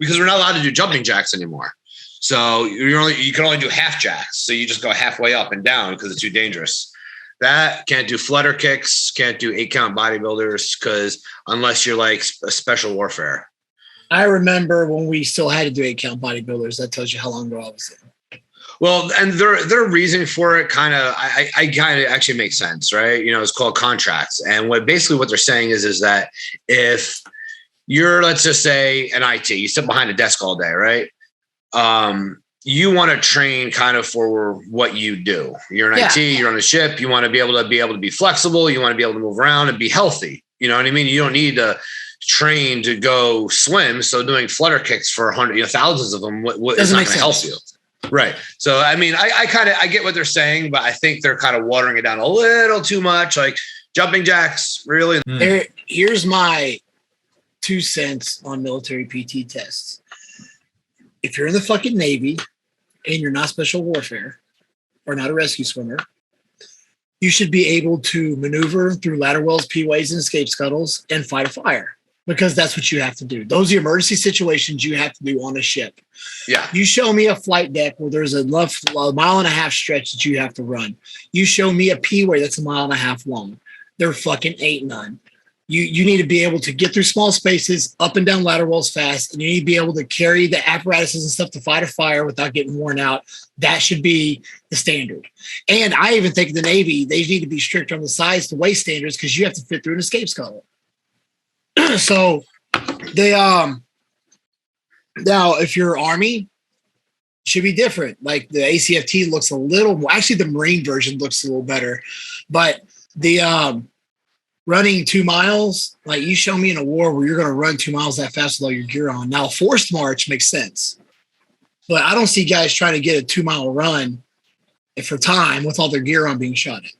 because we're not allowed to do jumping jacks anymore. So you can only do half jacks. So you just go halfway up and down because it's too dangerous. That can't do flutter kicks, can't do 8-count bodybuilders because unless you're like a special warfare. I remember when we still had to do 8-count bodybuilders. That tells you how long ago I was there. Well, and their reasoning for it kind of I kind of actually makes sense, right? You know, it's called contracts, and what they're saying is that if you're, let's just say, an IT, you sit behind a desk all day, right? You want to train kind of for what you do. You're an IT, you're on a ship. You want to be able to be flexible. You want to be able to move around and be healthy. You know what I mean? You don't need to train to go swim. So doing flutter kicks for 100, thousands of them, what is not going to help you? Right. So, I mean, I get what they're saying, but I think they're kind of watering it down a little too much. Like jumping jacks, really. Here's my 2 cents on military PT tests. If you're in the fucking Navy and you're not special warfare or not a rescue swimmer, you should be able to maneuver through ladder wells, P-ways, and escape scuttles and fight a fire because that's what you have to do. Those are emergency situations you have to do on a ship. Yeah. You show me a flight deck where there's a 1.5 mile stretch that you have to run. You show me a P-way that's 1.5 miles long. There fucking ain't none. You need to be able to get through small spaces, up and down ladder walls fast, and you need to be able to carry the apparatuses and stuff to fight a fire without getting worn out. That should be the standard. And I even think the Navy, they need to be strict on the size to weight standards because you have to fit through an escape scuttle. So they now if you're Army, it should be different. Like the ACFT looks a little more, actually the Marine version looks a little better, but the running 2 miles, like you show me in a war where you're going to run 2 miles that fast with all your gear on. Now, forced march makes sense, but I don't see guys trying to get a 2 mile run for time with all their gear on being shot at.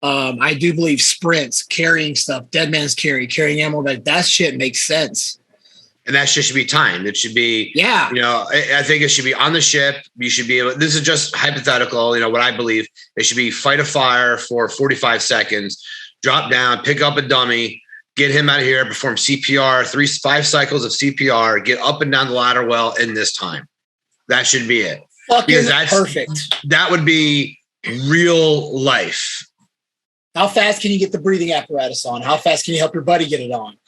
I do believe sprints, carrying stuff, dead man's carrying ammo, that shit makes sense. And that shit should be timed. It should be, I think it should be on the ship. You should be able, this is just hypothetical, what I believe. It should be fight a fire for 45 seconds, drop down, pick up a dummy, get him out of here, perform CPR, 5 cycles of CPR, get up and down the ladder well in this time. That should be it. Because that's perfect. That would be real life. How fast can you get the breathing apparatus on? How fast can you help your buddy get it on?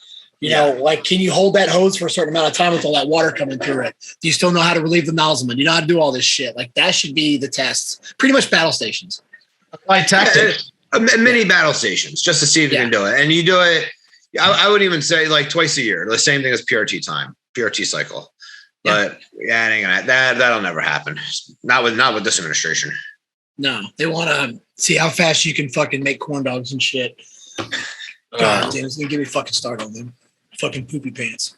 Like, can you hold that hose for a certain amount of time with all that water coming through it? Do you still know how to relieve the nozzleman? You know how to do all this shit. Like, that should be the tests. Pretty much battle stations. Applied tactics. Mini battle stations, just to see if you can do it. And you do it, I would even say like twice a year. The same thing as PRT time, PRT cycle. But it ain't gonna, that'll never happen. Not with this administration. No, they want to see how fast you can fucking make corn dogs and shit. God damn, it's gonna give me fucking start on them. Fucking poopy pants.